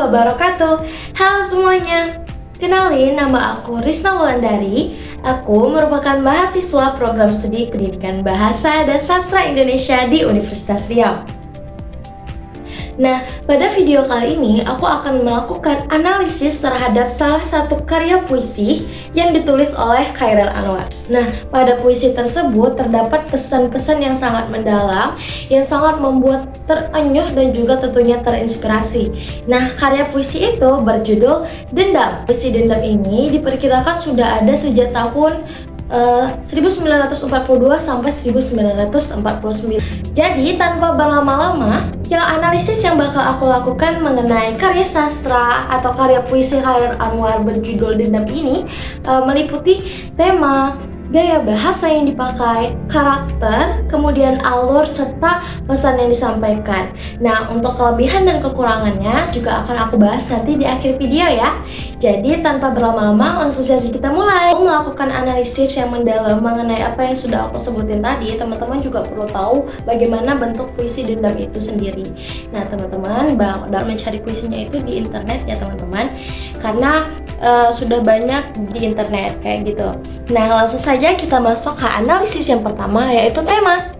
wabarakatuh. Halo semuanya, kenalin nama aku Risna Wulandari. Aku merupakan mahasiswa program studi Pendidikan Bahasa dan Sastra Indonesia di Universitas Riau. Nah, pada video kali ini aku akan melakukan analisis terhadap salah satu karya puisi yang ditulis oleh Chairil Anwar. Nah, pada puisi tersebut terdapat pesan-pesan yang sangat mendalam, yang sangat membuat terenyuh dan juga tentunya terinspirasi. Nah, karya puisi itu berjudul Dendam. Puisi Dendam ini diperkirakan sudah ada sejak tahun 1942 sampai 1949. Jadi tanpa berlama-lama, yang analisis yang bakal aku lakukan mengenai karya sastra atau karya puisi Chairil Anwar berjudul Dendam ini meliputi tema, gaya bahasa yang dipakai, karakter, kemudian alur, serta pesan yang disampaikan. Nah, untuk kelebihan dan kekurangannya juga akan aku bahas nanti di akhir video ya. Jadi, tanpa berlama-lama, langsung saja kita mulai. Untuk melakukan analisis yang mendalam mengenai apa yang sudah aku sebutin tadi, teman-teman juga perlu tahu bagaimana bentuk puisi Dendam itu sendiri. Nah, teman-teman, dalam mencari puisinya itu di internet ya teman-teman, karena sudah banyak di internet kayak gitu. Nah, langsung saja kita masuk ke analisis yang pertama, yaitu tema.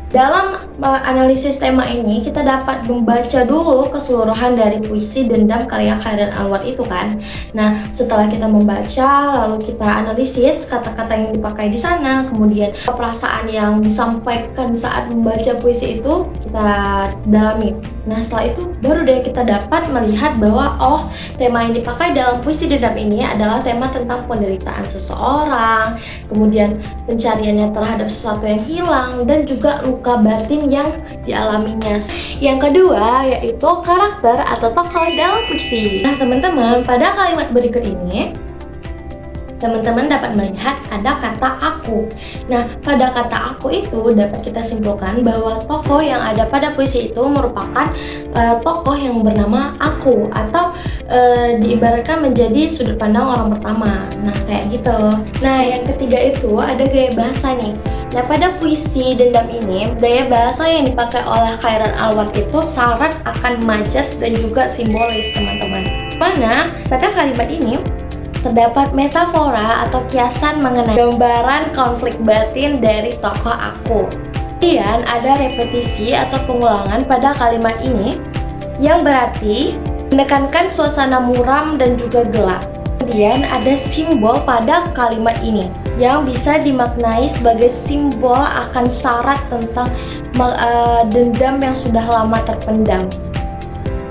Dalam analisis tema ini, kita dapat membaca dulu keseluruhan dari puisi Dendam karya Chairil Anwar itu kan. Nah, setelah kita membaca, lalu kita analisis kata-kata yang dipakai di sana, kemudian perasaan yang disampaikan saat membaca puisi itu kita dalami. Nah, setelah itu baru deh kita dapat melihat bahwa tema yang dipakai dalam puisi Dendam ini adalah tema tentang penderitaan seseorang, kemudian pencariannya terhadap sesuatu yang hilang, dan juga luka batin yang dialaminya. Yang kedua yaitu karakter atau tokoh dalam puisi. Nah, teman-teman, pada kalimat berikut ini teman-teman dapat melihat ada kata aku. Nah, pada kata aku itu dapat kita simpulkan bahwa tokoh yang ada pada puisi itu merupakan tokoh yang bernama aku, atau diibaratkan menjadi sudut pandang orang pertama. Nah, kayak gitu. Nah, yang ketiga itu ada gaya bahasa nih. Nah, pada puisi Dendam ini, gaya bahasa yang dipakai oleh Chairil Anwar itu syarat akan majas dan juga simbolis, teman-teman. Mana pada kalimat ini terdapat metafora atau kiasan mengenai gambaran konflik batin dari tokoh aku. Kemudian ada repetisi atau pengulangan pada kalimat ini yang berarti menekankan suasana muram dan juga gelap. Kemudian ada simbol pada kalimat ini yang bisa dimaknai sebagai simbol akan syarat tentang dendam yang sudah lama terpendam.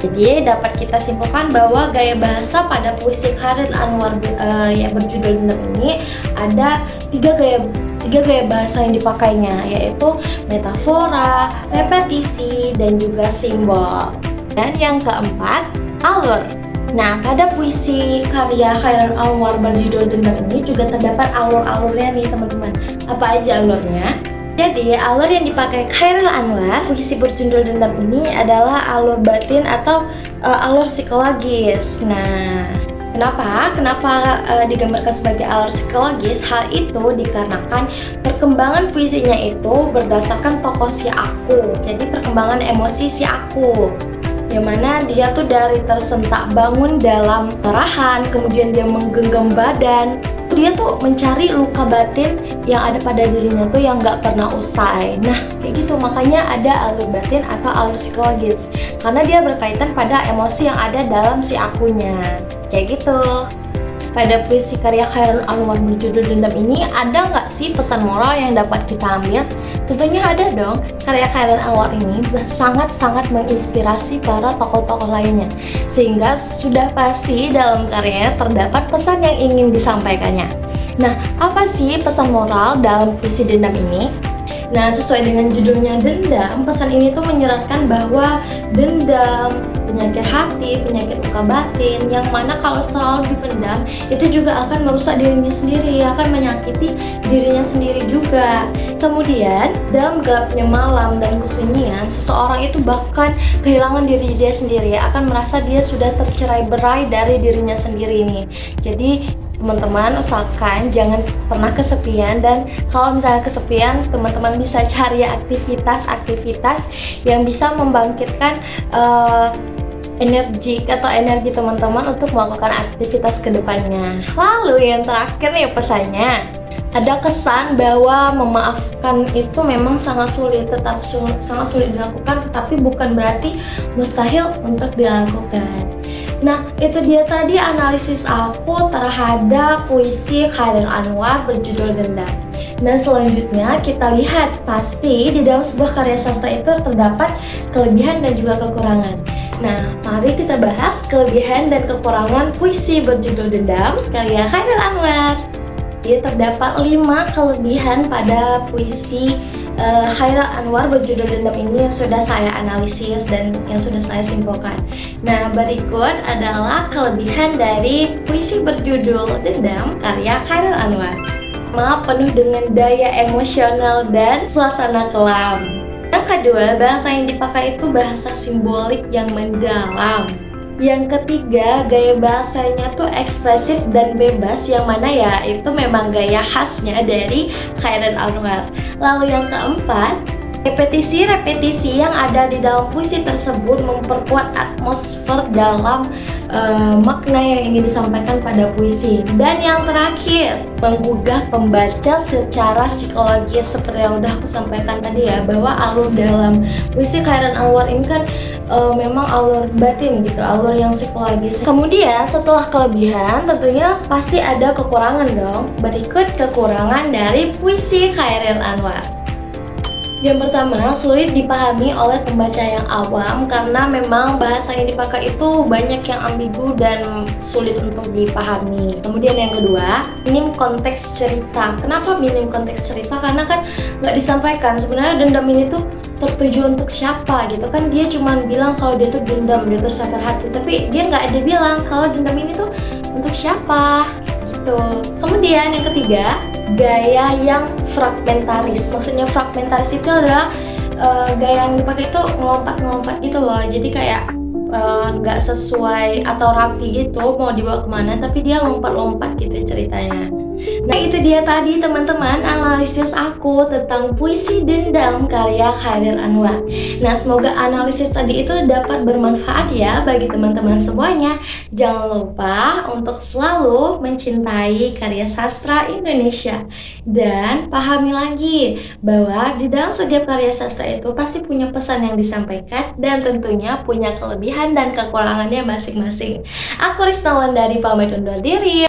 Jadi dapat kita simpulkan bahwa gaya bahasa pada puisi Chairil Anwar yang berjudul Dendam ini ada tiga gaya bahasa yang dipakainya, yaitu metafora, repetisi, dan juga simbol. Dan yang keempat, alur. Nah, pada puisi karya Chairil Anwar berjudul Dendam ini juga terdapat alur-alurnya nih teman-teman. Apa aja alurnya? Jadi, alur yang dipakai Chairil Anwar puisi berjudul Dendam ini adalah alur batin atau alur psikologis. Nah, kenapa digambarkan sebagai alur psikologis? Hal itu dikarenakan perkembangan puisinya itu berdasarkan tokoh si aku. Jadi, perkembangan emosi si aku, yang mana dia tuh dari tersentak bangun dalam kemarahan, kemudian dia menggenggam badan, dia tuh mencari luka batin yang ada pada dirinya tuh yang gak pernah usai. Nah, kayak gitu, makanya ada alur batin atau alur psikologis, karena dia berkaitan pada emosi yang ada dalam si akunya, kayak gitu. Pada puisi karya Chairil Anwar berjudul Dendam ini, ada nggak sih pesan moral yang dapat kita ambil? Tentunya ada dong. Karya Chairil Anwar ini sangat-sangat menginspirasi para tokoh-tokoh lainnya, sehingga sudah pasti dalam karyanya terdapat pesan yang ingin disampaikannya. Nah, apa sih pesan moral dalam puisi Dendam ini? Nah, sesuai dengan judulnya Dendam, pesan ini tuh menyeratkan bahwa dendam, penyakit hati, penyakit luka batin, yang mana kalau selalu dipendam itu juga akan merusak dirinya sendiri, akan menyakiti dirinya sendiri juga. Kemudian dalam gelapnya malam dan kesunyian, seseorang itu bahkan kehilangan diri dia sendiri, akan merasa dia sudah tercerai-berai dari dirinya sendiri nih. Jadi teman-teman usahakan jangan pernah kesepian, dan kalau misalnya kesepian, teman-teman bisa cari aktivitas yang bisa membangkitkan energik atau energi teman-teman untuk melakukan aktivitas kedepannya. Lalu yang terakhir nih pesannya, ada kesan bahwa memaafkan itu memang sangat sulit, sangat sulit dilakukan, tetapi bukan berarti mustahil untuk dilakukan. Nah, itu dia tadi analisis aku terhadap puisi Chairil Anwar berjudul Dendam. Nah, selanjutnya kita lihat, pasti di dalam sebuah karya sastra itu terdapat kelebihan dan juga kekurangan. Nah, mari kita bahas kelebihan dan kekurangan puisi berjudul Dendam karya Chairil Anwar. Terdapat 5 kelebihan pada puisi Chairil Anwar berjudul Dendam ini yang sudah saya analisis dan yang sudah saya simpulkan. Nah, berikut adalah kelebihan dari puisi berjudul Dendam karya Chairil Anwar. Penuh dengan daya emosional dan suasana kelam. Yang kedua, bahasa yang dipakai itu bahasa simbolik yang mendalam. Yang ketiga, gaya bahasanya tuh ekspresif dan bebas, yang mana ya itu memang gaya khasnya dari Chairil Anwar. Lalu yang keempat, repetisi-repetisi yang ada di dalam puisi tersebut memperkuat atmosfer dalam makna yang ingin disampaikan pada puisi. Dan yang terakhir, menggugah pembaca secara psikologis, seperti yang udah aku sampaikan tadi ya, bahwa alur dalam puisi Chairil Anwar ini kan memang alur batin gitu, alur yang psikologis. Kemudian setelah kelebihan tentunya pasti ada kekurangan dong. Berikut kekurangan dari puisi Chairil Anwar. Yang pertama, sulit dipahami oleh pembaca yang awam karena memang bahasa yang dipakai itu banyak yang ambigu dan sulit untuk dipahami. Kemudian yang kedua, minim konteks cerita. Kenapa minim konteks cerita? Karena kan nggak disampaikan sebenarnya dendam ini tuh tertuju untuk siapa gitu kan. Dia cuma bilang kalau dia tuh dendam, dia tuh sakit hati, tapi dia nggak ada bilang kalau dendam ini tuh untuk siapa gitu. Kemudian yang ketiga, gaya yang fragmentaris. Maksudnya fragmentaris itu adalah gaya yang dipakai itu ngelompat-ngelompat gitu loh. Jadi kayak nggak sesuai atau rapi gitu mau dibawa kemana, tapi dia lompat-lompat gitu ceritanya. Nah, itu dia tadi teman-teman analisis aku tentang puisi Dendam karya Chairil Anwar. Nah, semoga analisis tadi itu dapat bermanfaat ya bagi teman-teman semuanya. Jangan lupa untuk selalu mencintai karya sastra Indonesia. Dan pahami lagi bahwa di dalam setiap karya sastra itu pasti punya pesan yang disampaikan dan tentunya punya kelebihan dan kekurangannya masing-masing. Aku Risna Wulandari pamit undur diri.